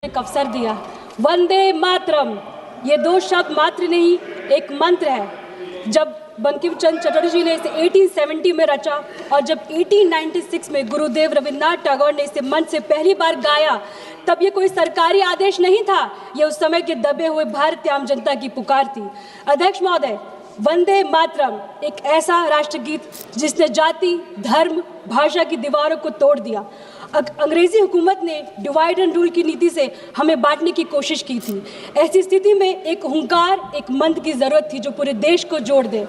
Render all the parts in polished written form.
एक अवसर दिया। वंदे मातरम ये दो शब्द मात्र नहीं, एक मंत्र है। जब बंकिम चंद्र चटर्जी ने इसे 1870 में रचा और जब 1896 में गुरुदेव रविन्द्रनाथ टैगोर ने इसे मंच से पहली बार गाया, तब ये कोई सरकारी आदेश नहीं था, ये उस समय के दबे हुए भारतीय आम जनता की पुकार थी। अध्यक्ष महोदय, वंदे मातरम एक ऐसा राष्ट्रगीत जिसने जाति, धर्म, भाषा की दीवारों को तोड़ दिया। अंग्रेजी हुकूमत ने डिवाइड एंड रूल की नीति से हमें बांटने की कोशिश की थी। ऐसी स्थिति में एक हुंकार, एक मंत्र की जरूरत थी जो पूरे देश को जोड़ दे।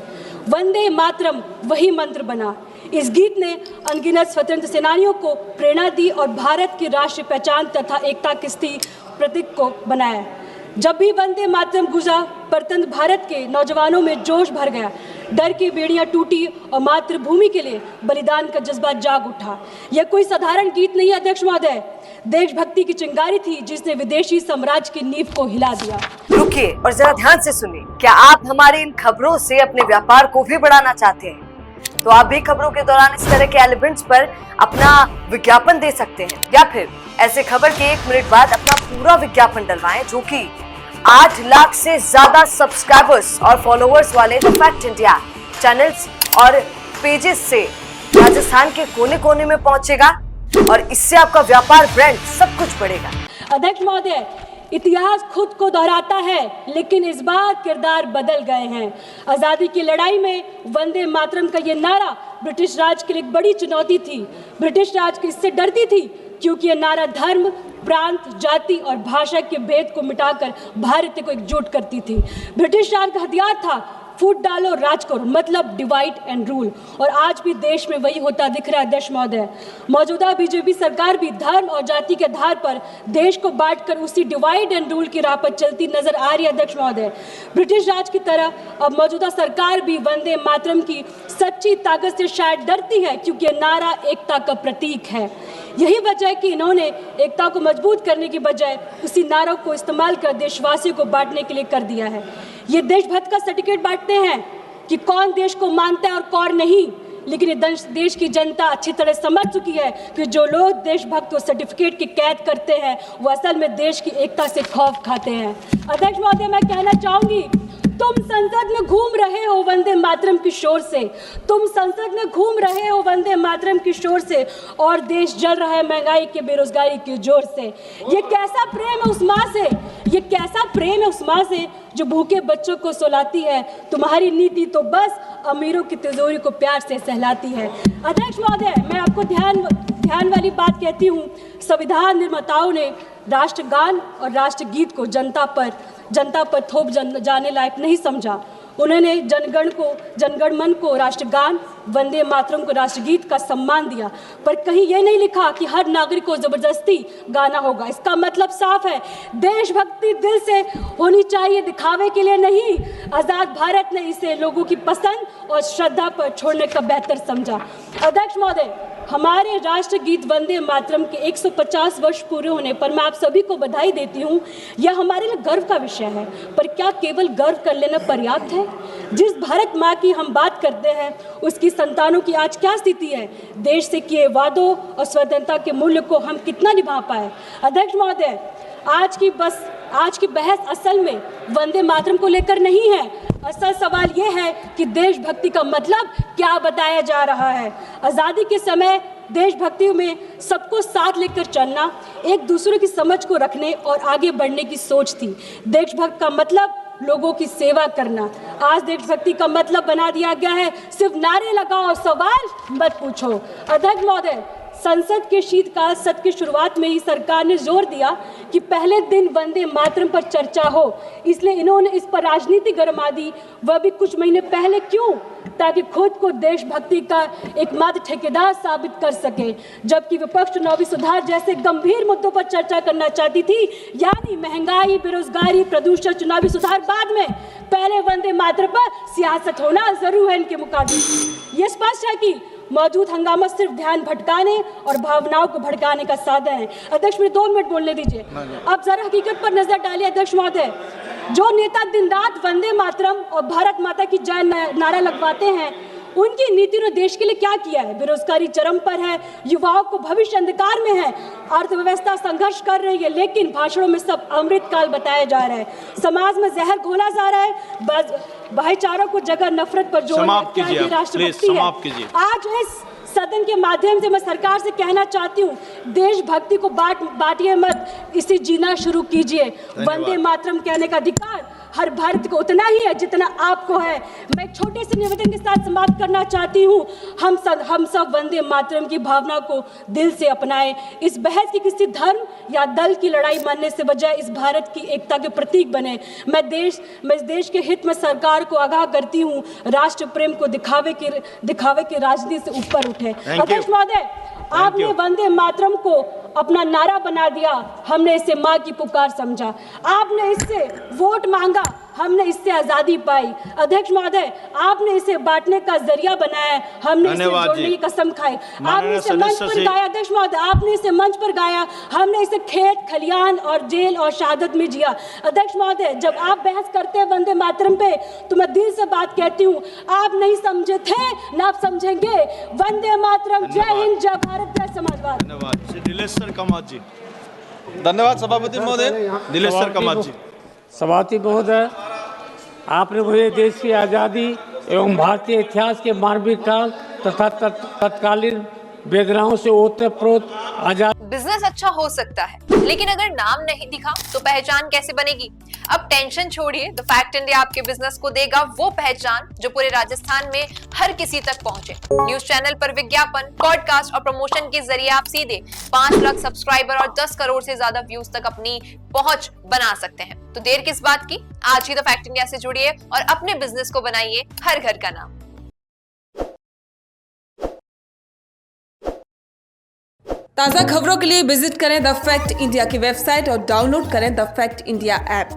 वंदे मातरम वही मंत्र बना। इस गीत ने अनगिनत स्वतंत्र सेनानियों को प्रेरणा दी और भारत की राष्ट्रीय पहचान तथा एकता के प्रतीक को बनाया। जब भी वंदे मातरम गुजा, परतंत्र भारत के नौजवानों में जोश भर गया, डर की बेड़ियां टूटी और मातृभूमि के लिए बलिदान का जज्बा जाग उठा। यह कोई साधारण गीत नहीं, अध्यक्ष महोदय, देशभक्ति की चिंगारी थी जिसने विदेशी साम्राज्य की नींव को हिला दिया। रुकिए और जरा ध्यान से सुनिए। क्या आप हमारी इन खबरों से अपने व्यापार को भी बढ़ाना चाहते हैं? तो आप भी खबरों के दौरान इस तरह के एलिमेंट्स पर अपना विज्ञापन दे सकते हैं, या फिर ऐसे खबर के 1 मिनट बाद अपना पूरा विज्ञापन डलवाएं, जो कि 8 लाख से ज्यादा सब्सक्राइबर्स और फॉलोअर्स वाले द फैक्ट इंडिया चैनल्स और पेजेस से राजस्थान के कोने कोने में पहुंचेगा और इससे आपका व्यापार, ब्रांड सब कुछ बढ़ेगा। अध्यक्ष महोदय, इतिहास खुद को दोहराता है, लेकिन इस बार किरदार बदल गए हैं। आजादी की लड़ाई में वंदे मातरम का ये नारा ब्रिटिश राज के लिए एक बड़ी चुनौती थी। ब्रिटिश राज इससे डरती थी क्योंकि यह नारा धर्म, प्रांत, जाति और भाषा के भेद को मिटाकर भारत को एकजुट करती थी। ब्रिटिश राज का हथियार था फूट डालो राज करो, मतलब डिवाइड एंड रूल, और आज भी देश में वही होता दिख रहा है। अध्यक्ष महोदय, मौजूदा बीजेपी सरकार भी धर्म और जाति के आधार पर देश को बांटकर उसी डिवाइड एंड रूल की राह पर चलती नजर आ रही है। अध्यक्ष महोदय, ब्रिटिश राज की तरह अब मौजूदा सरकार भी वंदे मातरम की सच्ची ताकत से शायद डरती है, क्योंकि यह नारा एकता का प्रतीक है। यही वजह है कि इन्होंने एकता को मजबूत करने की बजाय उसी नारों को इस्तेमाल कर देशवासियों को बांटने के लिए कर दिया है। ये देशभक्त का सर्टिफिकेट बांटते हैं कि कौन देश को मानता है और कौन नहीं, लेकिन ये देश की जनता अच्छी तरह समझ चुकी है कि जो लोग देशभक्त को सर्टिफिकेट की कैद करते हैं वो असल में देश की एकता से खौफ खाते हैं। अध्यक्ष महोदय, मैं कहना चाहूंगी, तुम संसद में घूम रहे हो वंदे मातरम की शोर से, तुम संसद में घूम रहे हो वंदे मातरम की शोर से, और देश जल रहा है महंगाई के, बेरोजगारी के जोर से। ये कैसा प्रेम है उस माँ से, ये कैसा प्रेम है उस माँ से जो भूखे बच्चों को सुलाती है। तुम्हारी नीति तो बस अमीरों की तिजोरी को प्यार से सहलाती है। अध्यक्ष महोदय, मैं आपको ध्यान वाली बात कहती हूँ। संविधान निर्माताओं ने राष्ट्रगान और राष्ट्रगीत को जनता पर थोप जाने लायक नहीं समझा। उन्होंने जनगण मन को राष्ट्रगान, वंदे मातरम को राष्ट्रगीत का सम्मान दिया, पर कहीं यह नहीं लिखा कि हर नागरिक को जबरदस्ती गाना होगा। इसका मतलब साफ है, देशभक्ति दिल से होनी चाहिए, दिखावे के लिए नहीं। आजाद भारत ने इसे लोगों की पसंद और श्रद्धा पर छोड़ने का बेहतर समझा। अध्यक्ष महोदय, हमारे राष्ट्रगीत वंदे मातरम के 150 वर्ष पूरे होने पर मैं आप सभी को बधाई देती हूँ। यह हमारे लिए गर्व का विषय है, पर क्या केवल गर्व कर लेना पर्याप्त है? जिस भारत माँ की हम बात करते हैं, उसकी संतानों की आज क्या स्थिति है? देश से किए वादों और स्वतंत्रता के मूल्य को हम कितना निभा पाए? अध्यक्ष महोदय, आज की बहस असल में वंदे मातरम को लेकर नहीं है। असल सवाल यह है कि देशभक्ति का मतलब क्या बताया जा रहा है। आज़ादी के समय देशभक्ति में सबको साथ लेकर चलना, एक दूसरे की समझ को रखने और आगे बढ़ने की सोच थी। देशभक्त का मतलब लोगों की सेवा करना। आज देशभक्ति का मतलब बना दिया गया है सिर्फ नारे लगाओ, सवाल मत पूछो। अध्यक्ष महोदय, संसद के शीतकाल सत्र की शुरुआत में ही सरकार ने जोर दिया कि पहले दिन वंदे मातरम पर चर्चा हो, इसलिए इन्होंने इस पर राजनीति गरमा दी, वह भी कुछ महीने पहले। क्यों? ताकि खुद को देशभक्ति का एकमात्र ठेकेदार साबित कर सके, जबकि विपक्ष चुनावी सुधार जैसे गंभीर मुद्दों पर चर्चा करना चाहती थी, यानी महंगाई, बेरोजगारी, प्रदूषण, चुनावी सुधार बाद में, पहले वंदे मातरम पर सियासत होना जरूर है इनके मुकाबले। ये स्पष्ट है कि मौजूद हंगामा सिर्फ ध्यान भटकाने और भावनाओं को भड़काने का साधन है। अध्यक्ष, मुझे 2 मिनट बोलने दीजिए। अब जरा हकीकत पर नजर डालिए। अध्यक्ष महोदय, जो नेता दिन रात वंदे मातरम और भारत माता की जय नारा लगवाते हैं, उनकी नीति ने देश के लिए क्या किया है? बेरोजगारी चरम पर है, युवाओं को भविष्य अंधकार में है, अर्थव्यवस्था संघर्ष कर रही है, लेकिन भाषणों में सब अमृतकाल बताया जा रहा है, समाज में जहर घोला जा रहा है, भाईचारों को जगह नफरत पर जोर राष्ट्रभक्ति है। आज इस सदन के माध्यम से मैं सरकार से कहना चाहती हूँ, देशभक्ति को बांटिए मत, इसे जीना शुरू कीजिए। वंदे मातरम कहने का अधिकार हर भारत को उतना ही है जितना आपको है। मैं एक छोटे से निवेदन के साथ समाप्त करना चाहती हूँ, हम सब वंदे मातरम की भावना को दिल से अपनाएं। इस बहस की किसी धर्म या दल की लड़ाई मानने से बजाय इस भारत की एकता के प्रतीक बने। मैं इस देश के हित में सरकार को आगाह करती हूँ, राष्ट्र प्रेम को दिखावे की राजनीति से ऊपर उठे। अध्यक्ष महोदय, आपने वंदे मातरम को अपना नारा बना दिया, हमने इसे माँ की पुकार समझा। आपने इससे वोट मांगा, हमने इससे आजादी पाई। अध्यक्ष महोदय, आपने इसे बांटने का जरिया बनाया, हमने इसे जोड़ने की कसम खाई। आपने इसे मंच पर गाया, अध्यक्ष महोदय, आपने इसे मंच पर गाया, हमने इसे खेत खलियान और जेल और शहादत में जिया। अध्यक्ष महोदय, जब आप बहस करते हैं वंदे मातरम पे, तो मैं दिल से बात कहती हूँ, आप नहीं समझे थे ना आप समझेंगे। वंदे मातरम, जय हिंद, जय भारत, जय समाजवाद। धन्यवाद। दिलेश्वर कामत जी। धन्यवाद सभापति महोदय। दिलेश्वर कामत जी। सभापति महोदय, आपने मुझे देश की आज़ादी एवं भारतीय इतिहास के मानवीय काल तथा तत्कालीन वेदनाओं से ओतप्रोत आजाद। बिजनेस अच्छा हो सकता है, लेकिन अगर नाम नहीं दिखा तो पहचान कैसे बनेगी? अब टेंशन छोड़िए, द फैक्ट इंडिया आपके बिजनेस को देगा वो पहचान जो पूरे राजस्थान में हर किसी तक पहुंचे। न्यूज चैनल पर विज्ञापन, पॉडकास्ट और प्रमोशन के जरिए आप सीधे 5 लाख सब्सक्राइबर और 10 करोड़ से ज्यादा व्यूज तक अपनी पहुंच बना सकते हैं। तो देर किस बात की, आज ही द फैक्ट इंडिया से जुड़िए और अपने बिजनेस को बनाइए हर घर का नाम। ताज़ा खबरों के लिए विजिट करें द फैक्ट इंडिया की वेबसाइट और डाउनलोड करें द फैक्ट इंडिया ऐप।